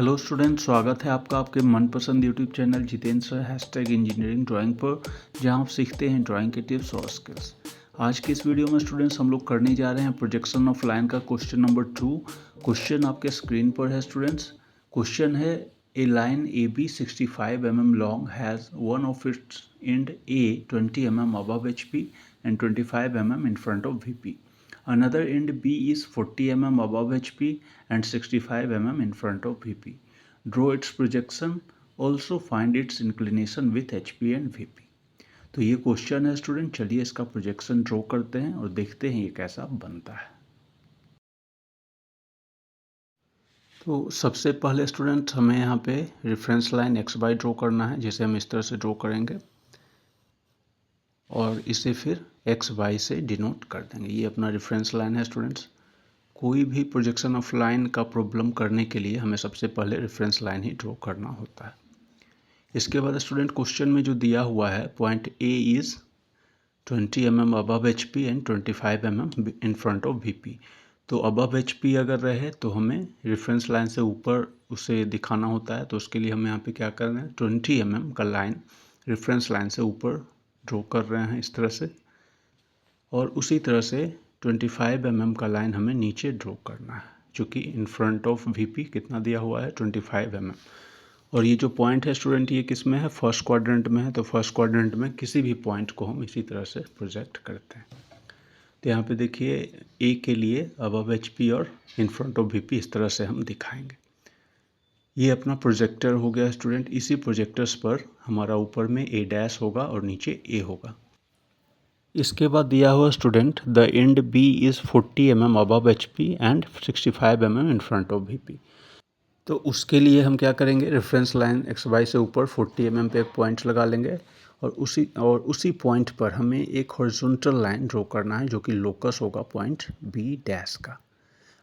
Hello student, स्वागत है आपका आपके मनपसंद YouTube channel Jitendra sir hashtag engineering drawing पर, जहां आप सीखते हैं ड्राइंग के टिप्स और स्किल्स। आज की इस वीडियो में स्टूडेंट्स हम लोग करने जा रहे हैं प्रोजेक्शन ऑफ लाइन का क्वेश्चन नंबर 2। क्वेश्चन आपके स्क्रीन पर है स्टूडेंट्स। क्वेश्चन है a line A B 65 mm long has one of its end A 20 mm above HP and 25 mm in front of VP. Another end B is 40 mm above HP and 65 mm in front of VP. Draw its projection. Also find its inclination with HP and VP. तो ये question है student. चलिए इसका projection draw करते हैं और देखते हैं ये कैसा बनता है। तो सबसे पहले स्टूडेंट हमें यहाँ पे reference line X Y draw करना है, जिसे हम इस तरह से ड्रॉ करेंगे और इसे फिर एक्स वाई से डिनोट कर देंगे। ये अपना रेफरेंस लाइन है स्टूडेंट्स। कोई भी प्रोजेक्शन ऑफ लाइन का प्रॉब्लम करने के लिए हमें सबसे पहले रेफरेंस लाइन ही ड्रॉ करना होता है। इसके बाद स्टूडेंट क्वेश्चन में जो दिया हुआ है, point A is 20 mm above H P and 25 mm in front of V P. तो अबव एच पी अगर रहे तो हमें रेफरेंस लाइन से ऊपर उसे दिखाना होता है। तो उसके लिए हम यहाँ पे क्या कर रहे हैं, 20 mm का लाइन रेफरेंस लाइन से ऊपर ड्रॉ कर रहे हैं इस तरह से, और उसी तरह से 25 mm का लाइन हमें नीचे ड्रॉ करना है, चूँकि इन फ्रंट ऑफ वीपी कितना दिया हुआ है 25 mm। और ये जो पॉइंट है स्टूडेंट, ये किस में है, फर्स्ट क्वाड्रेंट में है। तो फर्स्ट क्वाड्रेंट में किसी भी पॉइंट को हम इसी तरह से प्रोजेक्ट करते हैं। तो यहाँ पे देखिए ए के लिए अबव एच पी और इन फ्रंट ऑफ वीपी इस तरह से हम दिखाएंगे। ये अपना प्रोजेक्टर हो गया स्टूडेंट। इसी प्रोजेक्टर्स पर हमारा ऊपर में ए डैश होगा और नीचे ए होगा। इसके बाद दिया हुआ student, the end B is 40 mm above H P and 65 mm in front of V P. तो उसके लिए हम क्या करेंगे, रेफरेंस लाइन एक्स वाई से ऊपर 40 mm पे एक पॉइंट लगा लेंगे और उसी पॉइंट पर हमें एक हॉरिजॉन्टल लाइन ड्रॉ करना है, जो कि लोकस होगा पॉइंट बी डैश का।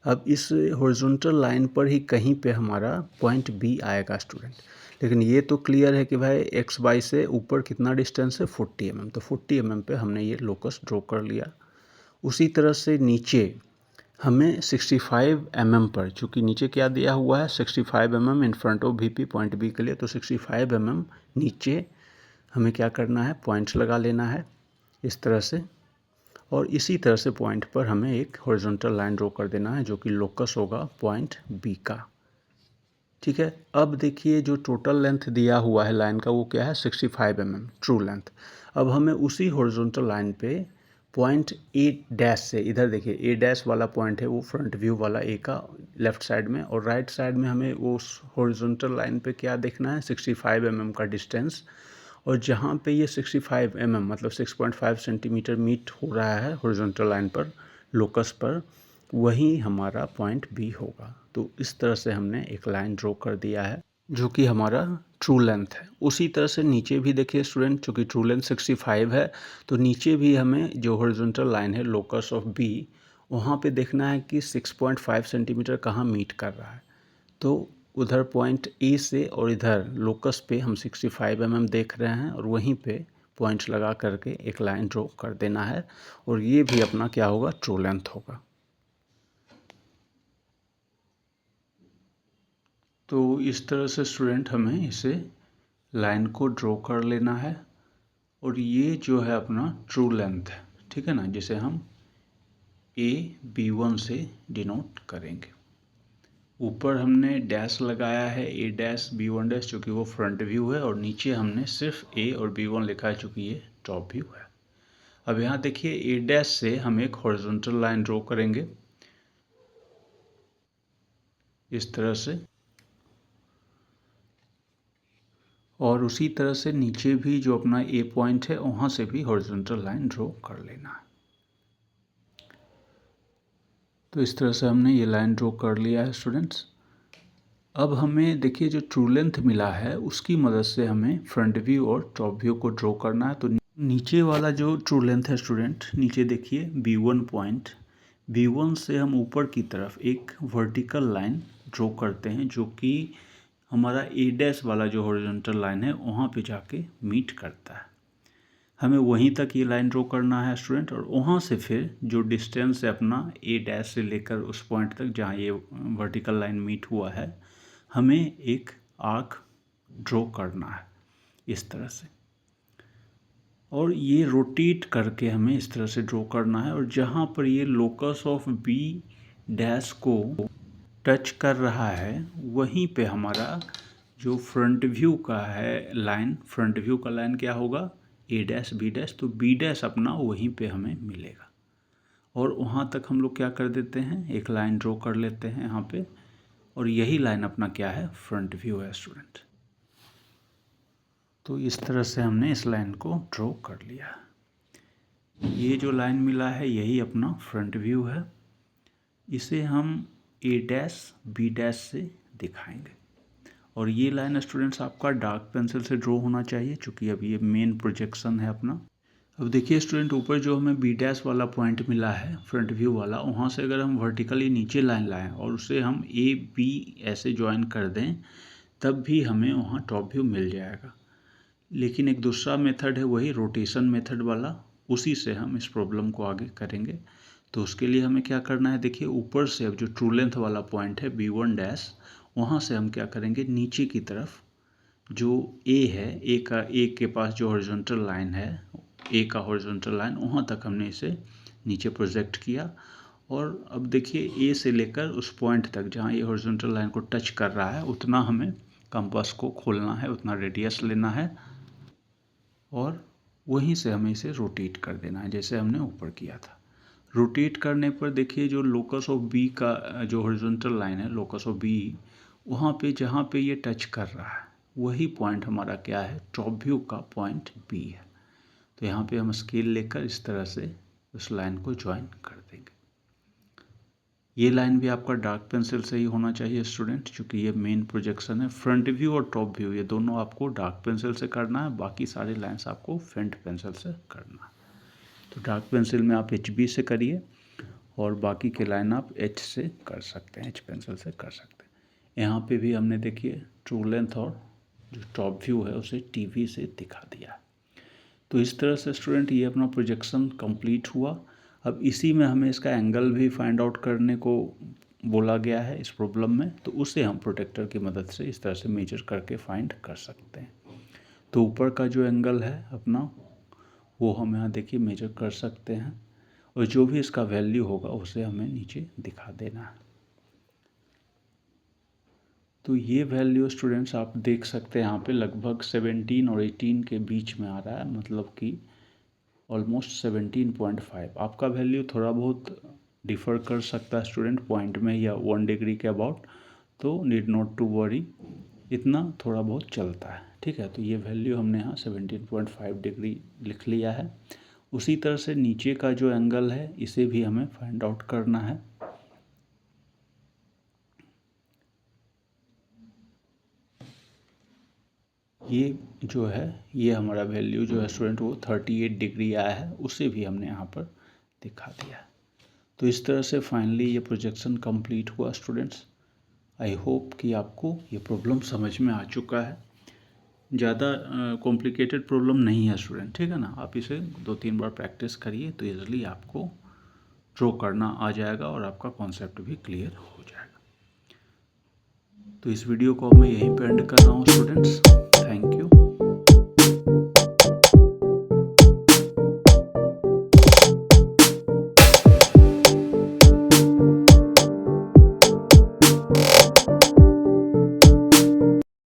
अब इस हॉरिजॉन्टल लाइन पर ही कहीं पे हमारा पॉइंट बी आएगा स्टूडेंट। लेकिन ये तो क्लियर है कि भाई एक्स वाई से ऊपर कितना डिस्टेंस है, 40 mm। तो 40 mm पे हमने ये लोकस ड्रॉ कर लिया। उसी तरह से नीचे हमें 65 mm पर, चूँकि नीचे क्या दिया हुआ है, 65 mm in front of V P point B के लिए। तो 65 mm नीचे हमें क्या करना है, पॉइंट्स लगा लेना है इस तरह से, और इसी तरह से पॉइंट पर हमें एक हॉरिजॉन्टल लाइन ड्रॉ कर देना है, जो कि लोकस होगा पॉइंट बी का। ठीक है। अब देखिए जो टोटल लेंथ दिया हुआ है लाइन का, वो क्या है, 65 mm ट्रू लेंथ। अब हमें उसी हॉरिजॉन्टल लाइन पे पॉइंट ए डैश से, इधर देखिए ए डैश वाला पॉइंट है वो फ्रंट व्यू वाला ए का लेफ्ट साइड में, और राइट साइड में हमें उस हॉरिजॉन्टल लाइन पे क्या देखना है, 65 mm का डिस्टेंस। और जहाँ पे ये 65 mm मतलब 6.5 सेंटीमीटर मीट हो रहा है हॉरिजॉन्टल लाइन पर, लोकस पर, वही हमारा पॉइंट बी होगा। तो इस तरह से हमने एक लाइन ड्रॉ कर दिया है, जो कि हमारा ट्रू लेंथ है। उसी तरह से नीचे भी देखिए स्टूडेंट, चूँकि ट्रू लेंथ 65 है, तो नीचे भी हमें जो हॉरिजॉन्टल लाइन है लोकस ऑफ बी, वहाँ पे देखना है कि 6.5 सेंटीमीटर कहाँ मीट कर रहा है। तो उधर पॉइंट ए से और इधर लोकस पे हम 65 mm देख रहे हैं, और वहीं पे पॉइंट्स लगा करके एक लाइन ड्रॉ कर देना है, और ये भी अपना क्या होगा, ट्रू लेंथ होगा। तो इस तरह से स्टूडेंट हमें इसे लाइन को ड्रॉ कर लेना है, और ये जो है अपना ट्रू लेंथ है, ठीक है ना, जिसे हम AB1 से डिनोट करेंगे। ऊपर हमने डैश लगाया है A डैश B1 डैश, चूँकि वो फ्रंट व्यू है, और नीचे हमने सिर्फ A और B1 लिखा है, चूँकि ये टॉप व्यू है। अब यहाँ देखिए A डैश से हम एक हॉरिजॉन्टल लाइन ड्रॉ करेंगे इस तरह से, और उसी तरह से नीचे भी जो अपना ए पॉइंट है वहाँ से भी हॉरिजॉन्टल लाइन ड्रॉ कर लेना है। तो इस तरह से हमने ये लाइन ड्रॉ कर लिया है स्टूडेंट्स। अब हमें देखिए जो ट्रू लेंथ मिला है उसकी मदद से हमें फ्रंट व्यू और टॉप व्यू को ड्रॉ करना है। तो नीचे वाला जो ट्रू लेंथ है स्टूडेंट, नीचे देखिए B1 पॉइंट, B1 से हम ऊपर की तरफ एक वर्टिकल लाइन ड्रॉ करते हैं, जो कि हमारा ए डैश वाला जो हॉरिजॉन्टल लाइन है वहाँ पे जाके मीट करता है। हमें वहीं तक ये लाइन ड्रॉ करना है स्टूडेंट, और वहाँ से फिर जो डिस्टेंस है अपना ए डैश से लेकर उस पॉइंट तक जहाँ ये वर्टिकल लाइन मीट हुआ है, हमें एक आर्क ड्रॉ करना है इस तरह से, और ये रोटेट करके हमें इस तरह से ड्रॉ करना है। और जहाँ पर ये लोकस ऑफ बी डैश को टच कर रहा है वहीं पे हमारा जो फ्रंट व्यू का है लाइन, फ्रंट व्यू का लाइन क्या होगा, ए डैश बी डैश, तो बी डैश अपना वहीं पे हमें मिलेगा। और वहाँ तक हम लोग क्या कर देते हैं, एक लाइन ड्रॉ कर लेते हैं यहाँ पे, और यही लाइन अपना क्या है, फ्रंट व्यू है स्टूडेंट। तो इस तरह से हमने इस लाइन को ड्रॉ कर लिया। ये जो लाइन मिला है यही अपना फ्रंट व्यू है। इसे हम ए डैश बी डैश से दिखाएंगे, और ये लाइन स्टूडेंट्स आपका डार्क पेंसिल से ड्रॉ होना चाहिए, चूँकि अब ये मेन प्रोजेक्शन है अपना। अब देखिए स्टूडेंट, ऊपर जो हमें बी डैश वाला पॉइंट मिला है फ्रंट व्यू वाला, वहाँ से अगर हम वर्टिकली नीचे लाइन लाएं और उसे हम ए बी ऐसे ज्वाइन कर दें, तब भी हमें वहाँ टॉप व्यू मिल जाएगा। लेकिन एक दूसरा मेथड है, वही रोटेशन मेथड वाला, उसी से हम इस प्रॉब्लम को आगे करेंगे। तो उसके लिए हमें क्या करना है, देखिए ऊपर से अब जो ट्रू लेंथ वाला पॉइंट है B1 डैश, वहाँ से हम क्या करेंगे, नीचे की तरफ जो ए है, ए के पास जो हॉरिजॉन्टल लाइन है, ए का हॉरिजॉन्टल लाइन, वहाँ तक हमने इसे नीचे प्रोजेक्ट किया। और अब देखिए ए से लेकर उस पॉइंट तक जहाँ ये हॉरिजॉन्टल लाइन को टच कर रहा है, उतना हमें कंपास को खोलना है, उतना रेडियस लेना है, और वहीं से हमें इसे रोटेट कर देना है जैसे हमने ऊपर किया था। रोटेट करने पर देखिए जो लोकस ऑफ बी का जो हॉरिजॉन्टल लाइन है, लोकस ऑफ बी, वहाँ पे जहाँ पे ये टच कर रहा है वही पॉइंट हमारा क्या है, टॉप व्यू का पॉइंट बी है। तो यहाँ पे हम स्केल लेकर इस तरह से उस लाइन को ज्वाइन कर देंगे। ये लाइन भी आपका डार्क पेंसिल से ही होना चाहिए स्टूडेंट, क्योंकि ये मेन प्रोजेक्शन है। फ्रंट व्यू और टॉप व्यू ये दोनों आपको डार्क पेंसिल से करना है, बाकी सारे लाइन्स आपको फेंट पेंसिल से करना है। तो डार्क पेंसिल में आप HB से करिए, और बाकी के लाइन आप H से कर सकते हैं, H पेंसिल से कर सकते हैं। यहाँ पे भी हमने देखिए ट्रू लेंथ और जो टॉप व्यू है उसे TV से दिखा दिया। तो इस तरह से स्टूडेंट ये अपना प्रोजेक्शन कंप्लीट हुआ। अब इसी में हमें इसका एंगल भी फाइंड आउट करने को बोला गया है इस प्रॉब्लम में, तो उसे हम प्रोटेक्टर की मदद से इस तरह से मेजर करके फाइंड कर सकते हैं। तो ऊपर का जो एंगल है अपना, वो हम यहाँ देखिए मेजर कर सकते हैं, और जो भी इसका वैल्यू होगा उसे हमें नीचे दिखा देना है। तो ये वैल्यू स्टूडेंट्स आप देख सकते हैं यहाँ पे लगभग 17 और 18 के बीच में आ रहा है, मतलब कि ऑलमोस्ट 17.5। आपका वैल्यू थोड़ा बहुत डिफ़र कर सकता है स्टूडेंट पॉइंट में या 1 डिग्री के अबाउट, तो नीड नॉट टू वरी, इतना थोड़ा बहुत चलता है, ठीक है। तो ये वैल्यू हमने यहाँ 17.5 डिग्री लिख लिया है। उसी तरह से नीचे का जो एंगल है इसे भी हमें फाइंड आउट करना है। ये जो है, ये हमारा वैल्यू जो है स्टूडेंट वो 38 डिग्री आया है, उसे भी हमने यहाँ पर दिखा दिया। तो इस तरह से फाइनली ये प्रोजेक्शन कंप्लीट हुआ स्टूडेंट्स। आई होप कि आपको ये प्रॉब्लम समझ में आ चुका है। ज़्यादा कॉम्प्लिकेटेड प्रॉब्लम नहीं है स्टूडेंट, ठीक है ना। आप इसे 2-3 बार प्रैक्टिस करिए तो ईजिली आपको ड्रॉ करना आ जाएगा और आपका कॉन्सेप्ट भी क्लियर हो जाएगा। तो इस वीडियो को मैं यहीं पे एंड कर रहा हूँ स्टूडेंट्स। Thank you.